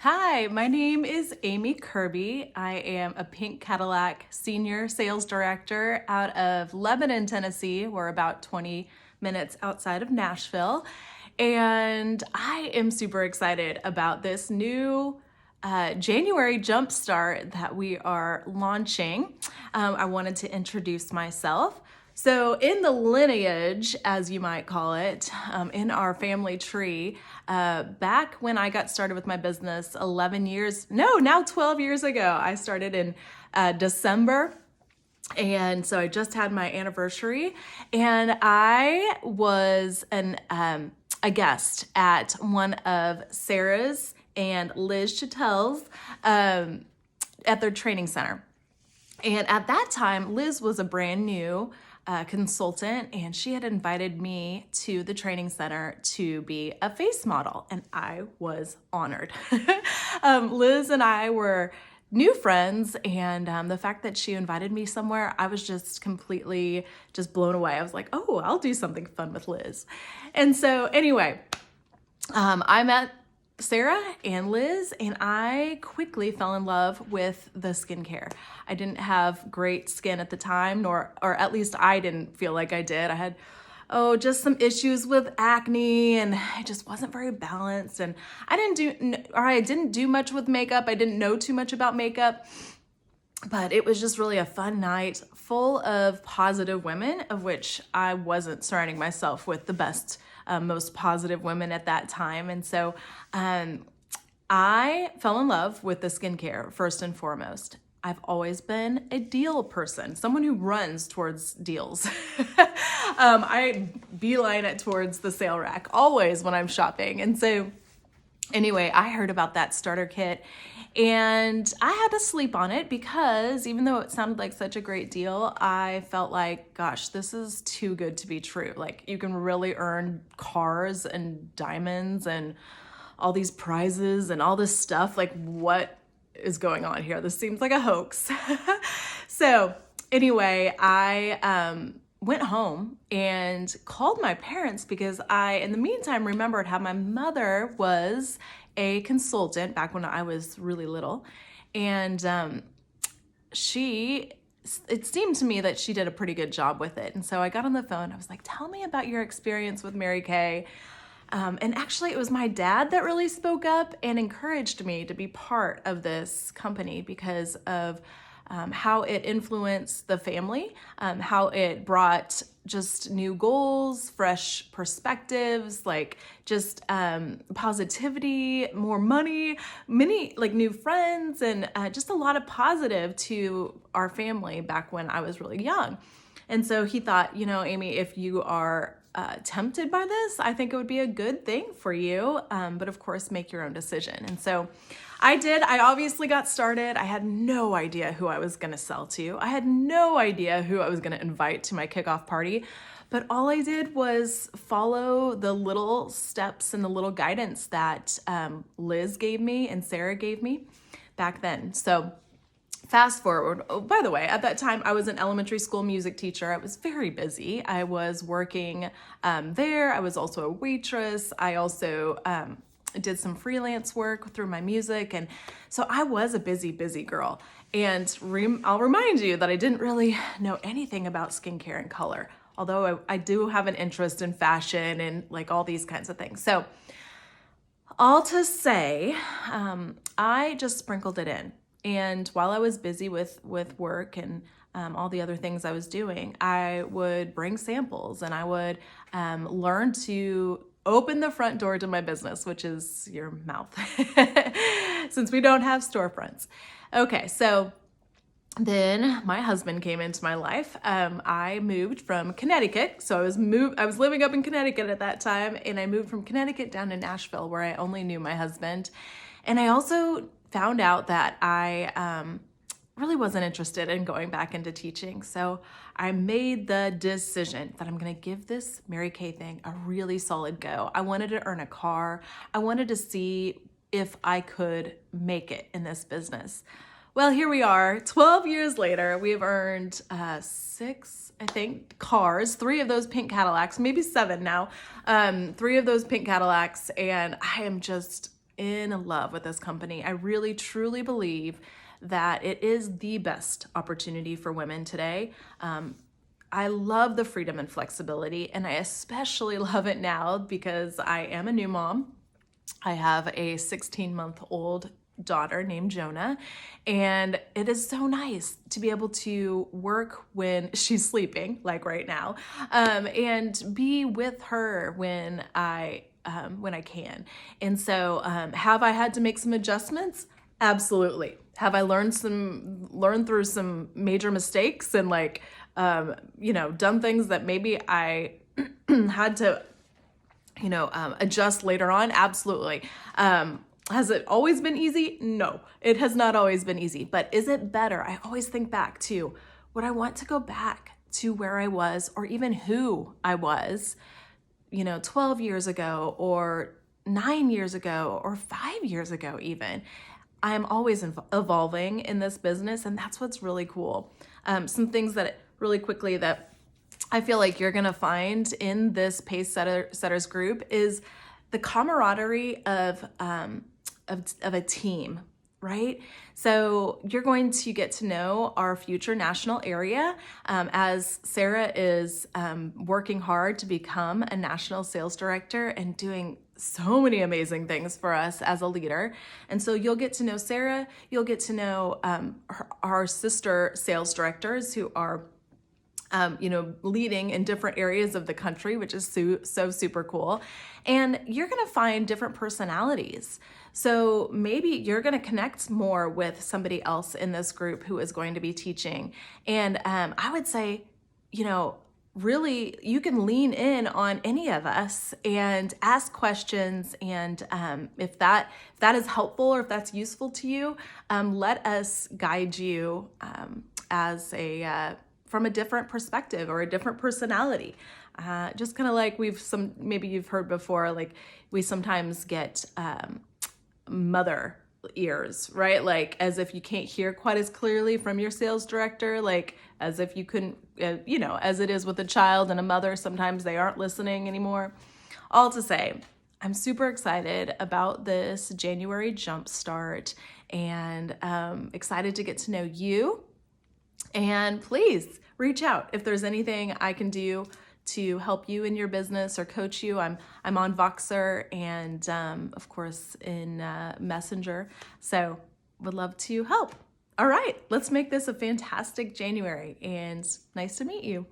Hi, my name is Amy Kirby. I am a Pink Cadillac Senior Sales Director out of Lebanon, Tennessee. We're about 20 minutes outside of Nashville. And I am super excited about this new January jumpstart that we are launching. I wanted to introduce myself. So in the lineage, as you might call it, in our family tree, back when I got started with my business 12 years ago, I started in December. And so I just had my anniversary, and I was a guest at one of Sarah's and Liz Chattel's at their training center. And at that time, Liz was a brand new consultant, and she had invited me to the training center to be a face model, and I was honored. Liz and I were new friends, and the fact that she invited me somewhere, I was just completely just blown away. I was like, oh, I'll do something fun with Liz. And so anyway, I met Sarah and Liz, and I quickly fell in love with the skincare. I didn't have great skin at the time, or at least I didn't feel like I did. I had, just some issues with acne, and it just wasn't very balanced. And I didn't do much with makeup. I didn't know too much about makeup, but it was just really a fun night full of positive women, of which I wasn't surrounding myself with the best, most positive women at that time. And so I fell in love with the skincare first and foremost. I've always been a deal person, someone who runs towards deals. I beeline it towards the sale rack always when I'm shopping. And so anyway, I heard about that starter kit, and I had to sleep on it because even though it sounded like such a great deal, I felt like, gosh, this is too good to be true. Like, you can really earn cars and diamonds and all these prizes and all this stuff. Like, what is going on here? This seems like a hoax. So anyway, I went home and called my parents because I, in the meantime, remembered how my mother was a consultant back when I was really little. And it seemed to me that she did a pretty good job with it. And so I got on the phone. I was like, tell me about your experience with Mary Kay. And actually, it was my dad that really spoke up and encouraged me to be part of this company because of how it influenced the family, how it brought just new goals, fresh perspectives, like just positivity, more money, many like new friends, and just a lot of positive to our family back when I was really young. And so he thought, Amy, if you are tempted by this, I think it would be a good thing for you. But of course, make your own decision. And so I did. I obviously got started. I had no idea who I was going to sell to. I had no idea who I was going to invite to my kickoff party. But all I did was follow the little steps and the little guidance that Liz gave me and Sarah gave me back then. So fast forward, by the way, at that time, I was an elementary school music teacher. I was very busy. I was working there. I was also a waitress. I also did some freelance work through my music. And so I was a busy girl. And I'll remind you that I didn't really know anything about skincare and color, although I do have an interest in fashion and like all these kinds of things. So all to say, I just sprinkled it in. And while I was busy with work and all the other things I was doing, I would bring samples and I would learn to open the front door to my business, which is your mouth, since we don't have storefronts. Okay, so then my husband came into my life. I moved from Connecticut. So I was living up in Connecticut at that time, and I moved from Connecticut down to Nashville, where I only knew my husband. And I also found out that I really wasn't interested in going back into teaching. So I made the decision that I'm going to give this Mary Kay thing a really solid go. I wanted to earn a car. I wanted to see if I could make it in this business. Well, here we are, 12 years later. We've earned 6, I think, cars, 3 of those pink Cadillacs, maybe 7 now, 3 of those pink Cadillacs. And I am just in love with this company. I really, truly believe that it is the best opportunity for women today. I love the freedom and flexibility, and I especially love it now because I am a new mom. I have a 16-month-old daughter named Jonah, and it is so nice to be able to work when she's sleeping, like right now, and be with her when I can. And so, have I had to make some adjustments? Absolutely. Have I learned through some major mistakes and done things that maybe I had to adjust later on? Absolutely. Has it always been easy? No, it has not always been easy, but is it better? I always think back to, would I want to go back to where I was, or even who I was, 12 years ago or 9 years ago or 5 years ago even? I'm always evolving in this business, and that's what's really cool. Some things that really quickly that I feel like you're gonna find in this pace setters group is the camaraderie of a team, right? So you're going to get to know our future national area as Sarah is working hard to become a national sales director and doing so many amazing things for us as a leader. And so you'll get to know Sarah, you'll get to know our sister sales directors who are leading in different areas of the country, which is so super cool. And you're going to find different personalities. So maybe you're going to connect more with somebody else in this group who is going to be teaching. And I would say, really, you can lean in on any of us and ask questions. And if that is helpful or if that's useful to you, let us guide you from a different perspective or a different personality. Just kind of like maybe you've heard before, like we sometimes get mother ears, right? Like as if you can't hear quite as clearly from your sales director, like as if you couldn't, as it is with a child and a mother, sometimes they aren't listening anymore. All to say, I'm super excited about this January jumpstart and excited to get to know you. And please reach out if there's anything I can do to help you in your business or coach you. I'm on Voxer and of course in Messenger. So would love to help. All right, let's make this a fantastic January, and nice to meet you.